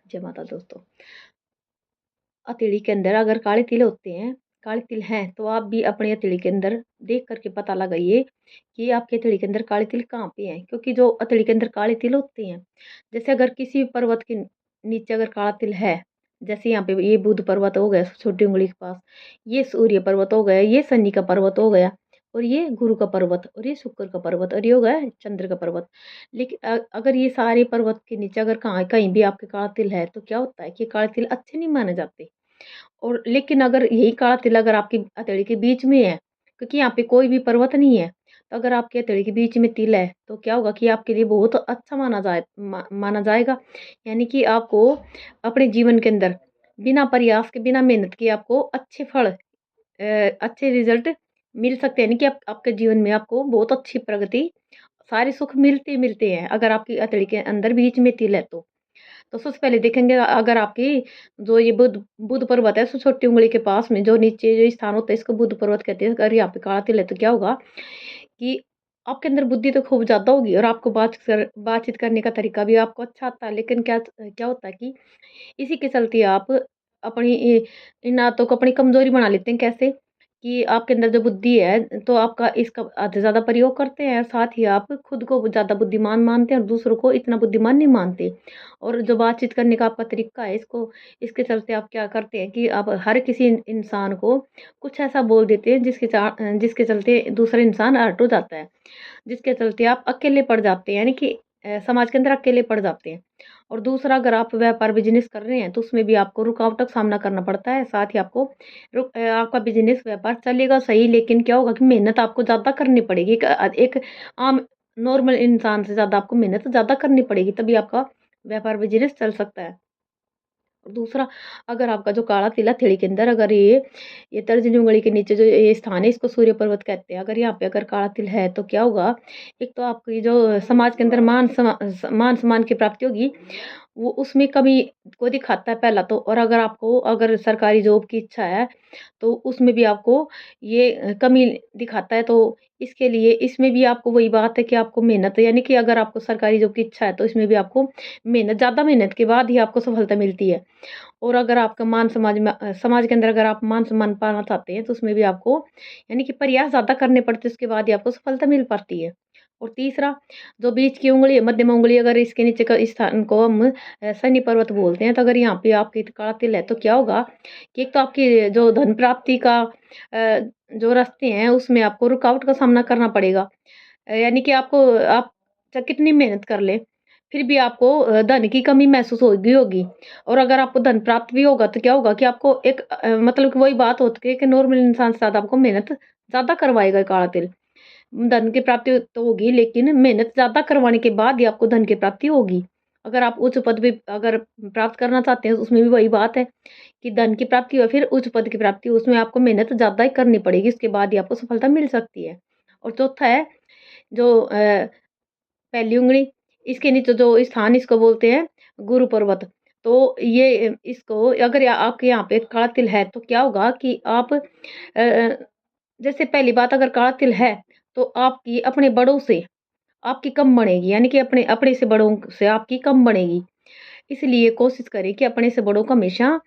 जय माता दोस्तों। हथेली के अंदर अगर काले तिल होते हैं, काले तिल हैं, तो आप भी अपनी हथेली के अंदर देख कर के पता लगाइए कि आपकी हथेली के अंदर काले तिल कहाँ पे हैं। क्योंकि जो हथेली के अंदर काले तिल होते हैं, जैसे अगर किसी भी पर्वत के नीचे अगर काला तिल है, जैसे यहाँ पे ये बुध पर्वत हो गया छोटी उंगली के पास, ये सूर्य पर्वत हो गया, ये शनि का पर्वत हो गया, और ये गुरु का पर्वत, और ये शुक्र का पर्वत, और ये हो गया चंद्र का पर्वत। लेकिन अगर ये सारे पर्वत के नीचे अगर कहाँ कहीं भी आपके काला तिल है, तो क्या होता है कि काले तिल अच्छे नहीं माने जाते। और लेकिन अगर यही काला तिल अगर आपकी हथेली के बीच में है, क्योंकि यहाँ पे कोई भी पर्वत नहीं है, तो अगर आपकी हथेली के बीच में तिल है, तो क्या होगा कि आपके लिए बहुत अच्छा माना जाएगा। यानी कि आपको अपने जीवन के अंदर बिना प्रयास के, बिना मेहनत के आपको अच्छे फल, अच्छे रिजल्ट मिल सकते हैं। यानी कि आपके जीवन में आपको बहुत अच्छी प्रगति, सारे सुख मिलते ही मिलते हैं, अगर आपकी हथेली के अंदर बीच में तिल है तो। तो सबसे पहले देखेंगे, अगर आपकी जो ये बुध बुध पर्वत है, सो छोटी उंगली के पास में जो नीचे जो स्थान होता है, इसको बुध पर्वत कहते हैं। अगर यहाँ पे काला तिल है, तो क्या होगा कि आपके अंदर बुद्धि तो खूब ज्यादा होगी, और आपको बातचीत करने का तरीका भी आपको अच्छा आता है। लेकिन क्या क्या होता है कि इसी के चलते आप अपनी इन आदतों को अपनी कमजोरी बना लेते हैं। कैसे कि आपके अंदर जो बुद्धि है, तो आपका इसका हद से ज़्यादा प्रयोग करते हैं, और साथ ही आप खुद को ज़्यादा बुद्धिमान मानते हैं और दूसरों को इतना बुद्धिमान नहीं मानते। और जो बातचीत करने का आपका तरीका है, इसको इसके चलते आप क्या करते हैं कि आप हर किसी इंसान को कुछ ऐसा बोल देते हैं जिसके चलते दूसरा इंसान हर्ट हो जाता है, जिसके चलते आप अकेले पड़ जाते हैं। यानी कि समाज के अंदर अकेले पड़ जाते हैं। और दूसरा, अगर आप व्यापार बिजनेस कर रहे हैं, तो उसमें भी आपको रुकावटों का सामना करना पड़ता है। साथ ही आपको आपका बिजनेस व्यापार चलेगा सही, लेकिन क्या होगा कि मेहनत आपको ज़्यादा करनी पड़ेगी। एक आम नॉर्मल इंसान से ज़्यादा आपको मेहनत ज़्यादा करनी पड़ेगी, तभी आपका व्यापार बिजनेस चल सकता है। दूसरा, अगर आपका जो काला तिल है हथेली के अंदर, अगर ये तर्जनी उंगली के नीचे जो ये स्थान है, इसको सूर्य पर्वत कहते हैं। अगर यहाँ पे अगर काला तिल है, तो क्या होगा, एक तो आपकी जो समाज के अंदर मान सम्मान की प्राप्ति होगी, वो उसमें कमी को दिखाता है पहला तो। और अगर आपको अगर सरकारी जॉब की इच्छा है, तो उसमें भी आपको ये कमी दिखाता है। तो इसके लिए इसमें भी आपको वही बात है कि आपको मेहनत, यानी कि अगर आपको सरकारी जॉब की इच्छा है, तो इसमें भी आपको मेहनत, ज़्यादा मेहनत के बाद ही आपको सफलता मिलती है। और अगर आपका मान समाज में समाज के अंदर अगर आप मान सम्मान पाना चाहते हैं, तो उसमें भी आपको यानी कि प्रयास ज़्यादा करने पड़ते हैं, उसके बाद ही आपको सफलता मिल पाती है। और तीसरा, जो बीच की उँगली है, मध्यम उँगली, अगर इसके नीचे का इस स्थान को हम शनि पर्वत बोलते हैं, तो अगर यहाँ पे आपके काला तिल है, तो क्या होगा कि एक तो आपकी जो धन प्राप्ति का जो रास्ते हैं, उसमें आपको रुकावट का सामना करना पड़ेगा। यानी कि आप चाहे कितनी मेहनत कर लें, फिर भी आपको धन की कमी महसूस होगी। और अगर आपको धन प्राप्त भी होगा, तो क्या होगा कि आपको एक मतलब कि वही बात होती है कि नॉर्मल इंसान से ज़्यादा आपको मेहनत ज़्यादा करवाएगा काला तिल। धन की प्राप्ति तो होगी, लेकिन मेहनत ज़्यादा करवाने के बाद ही आपको धन की प्राप्ति होगी। अगर आप उच्च पद भी अगर प्राप्त करना चाहते हैं, तो उसमें भी वही बात है कि धन की प्राप्ति हो, फिर उच्च पद की प्राप्ति हो, उसमें आपको मेहनत ज़्यादा ही करनी पड़ेगी, उसके बाद ही आपको सफलता मिल सकती है। और चौथा है जो पहली उँगली, इसके नीचे जो स्थान, इसको बोलते हैं गुरु पर्वत। तो ये इसको अगर आपके यहाँ पे काला तिल है, तो क्या होगा कि आप जैसे पहली बात, अगर काला तिल है, तो आपकी अपने बड़ों से आपकी कम बनेगी, यानी कि अपने अपने से बड़ों से आपकी कम बनेगी। इसलिए कोशिश करें कि अपने से बड़ों का हमेशा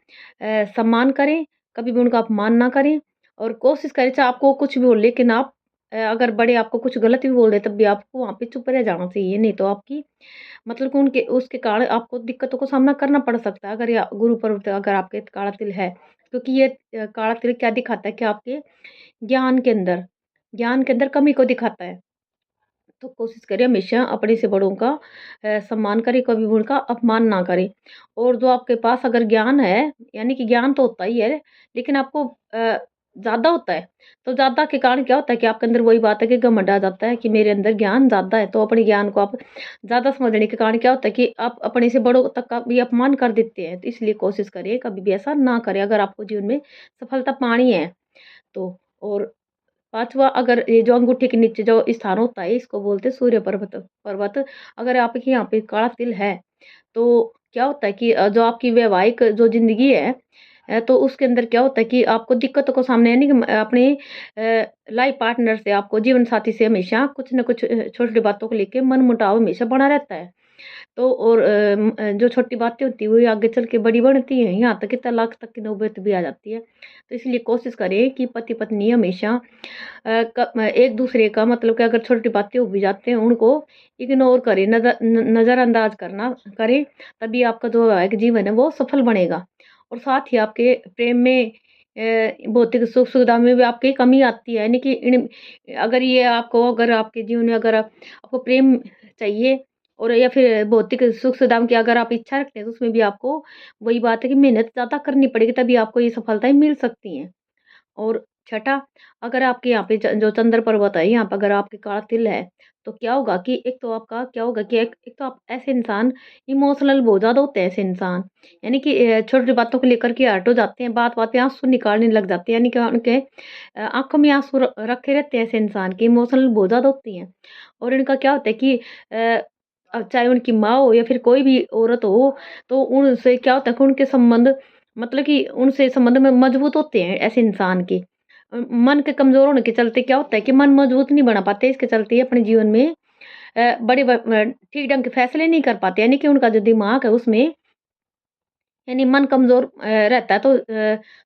सम्मान करें, कभी भी उनका अपमान ना करें। और कोशिश करें, चाहे आपको कुछ भी हो, लेकिन आप अगर बड़े आपको कुछ गलत भी बोल रहे, तब भी आपको वहाँ पे चुप रह जाना चाहिए। नहीं तो आपकी मतलब कि उनके उसके कारण आपको दिक्कतों का सामना करना पड़ सकता है, अगर या गुरु पर्व पे अगर आपके काला तिल है। क्योंकि ये काला तिल क्या दिखाता है कि आपके ज्ञान के अंदर ज्ञान के अंदर कमी को दिखाता है। तो कोशिश करें हमेशा अपने से बड़ों का सम्मान करें, कभी भी उनका अपमान ना करें। और जो आपके पास अगर ज्ञान है, यानी कि ज्ञान तो होता ही है, लेकिन आपको ज़्यादा होता है, तो ज़्यादा के कारण क्या होता है कि आपके अंदर वही बात है कि घमंड आ जाता है कि मेरे अंदर ज्ञान ज़्यादा है। तो अपने ज्ञान को आप ज़्यादा समझने के कारण क्या होता है कि आप अपने से बड़ों तक का भी अपमान कर देते हैं। तो इसलिए कोशिश करिए कभी भी ऐसा ना करें, अगर आपको जीवन में सफलता पानी है तो। और पाँचवाँ, अगर ये जो अंगूठे के नीचे जो स्थान होता है, इसको बोलते हैं सूर्य पर्वत पर्वत। अगर आपके यहाँ पे काला तिल है, तो क्या होता है कि जो आपकी वैवाहिक जो ज़िंदगी है, तो उसके अंदर क्या होता है कि आपको दिक्कतों का सामना, यानी कि अपने लाइफ पार्टनर से, आपको जीवन साथी से हमेशा कुछ न कुछ छोटी-छोटी बातों को लेके मनमुटाव हमेशा बना रहता है। तो और जो छोटी बातें होती हैं, वही आगे चल के बड़ी बनती हैं, यहाँ तक कि तलाक तक की नौबत भी आ जाती है। तो इसलिए कोशिश करें कि पति-पत्नी हमेशा एक-दूसरे का मतलब कि अगर छोटी बातें हो भी जाते हैं, उनको इग्नोर करें, नज़रअंदाज करना करें, तभी आपका जो वैवाहिक जीवन है, वो सफल बनेगा। और साथ ही आपके प्रेम में भौतिक सुख-सुविधा में भी आपकी कमी आती है, यानी कि अगर ये आपको अगर आपके जीवन में अगर आपको प्रेम चाहिए और या फिर भौतिक सुख-सुविधाओं की अगर आप इच्छा रखते हैं, तो उसमें भी आपको वही बात है कि मेहनत ज़्यादा करनी पड़ेगी, तभी आपको ये सफलताएँ मिल सकती हैं। और छठा, अगर आपके यहाँ पे जो चंद्र पर्वत है, यहाँ पे अगर आपके काला तिल है, तो क्या होगा कि एक तो आपका क्या होगा कि एक एक तो आप ऐसे इंसान इमोशनल बहुत ज़्यादा होते हैं ऐसे इंसान। यानी कि छोटी-छोटी बातों को लेकर के हर्ट हो जाते हैं, बात-बात पे आँसू निकालने लग जाते हैं, यानी कि उनके आँखों में आँसू रखे रहते हैं ऐसे इंसान के, इमोशनल बहुत ज़्यादा होती हैं। और इनका क्या होता है कि चाहे उनकी माँ हो या फिर कोई भी औरत हो, तो उनसे क्या होता है कि उनके संबंध मतलब कि उनसे संबंध में मजबूत होते हैं ऐसे इंसान के। मन के कमज़ोर होने के चलते क्या होता है कि मन मजबूत नहीं बना पाते, इसके चलते अपने जीवन में बड़े ठीक ढंग के फैसले नहीं कर पाते, यानी कि उनका जो दिमाग है उसमें यानी मन कमज़ोर रहता है, तो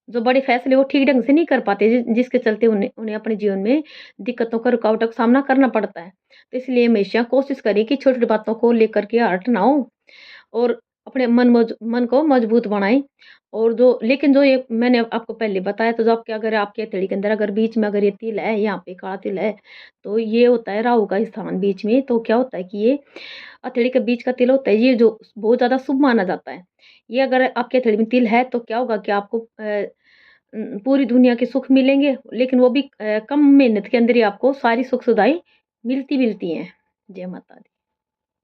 जो बड़े फैसले वो ठीक ढंग से नहीं कर पाते, जिसके चलते उन्हें उन्हें अपने जीवन में दिक्कतों का रुकावटों का सामना करना पड़ता है। तो इसलिए हमेशा कोशिश करें कि छोटी-छोटी बातों को लेकर के हर्ट ना हो और अपने मन को मजबूत बनाएँ। और जो लेकिन जो ये मैंने आपको पहले बताया, तो जो आपके हथेली के अंदर अगर बीच में अगर ये तिल है, यहाँ पे काला तिल है, तो ये होता है राहु का स्थान बीच में, तो क्या होता है कि ये हथेली के बीच का तिल होता है, ये जो बहुत ज़्यादा शुभ माना जाता है। ये अगर आपके हथेली में तिल है, तो क्या होगा कि आपको पूरी दुनिया के सुख मिलेंगे, लेकिन वो भी कम मेहनत के अंदर ही आपको सारी सुख-सुविधाएँ मिलती हैं। जय माता दी।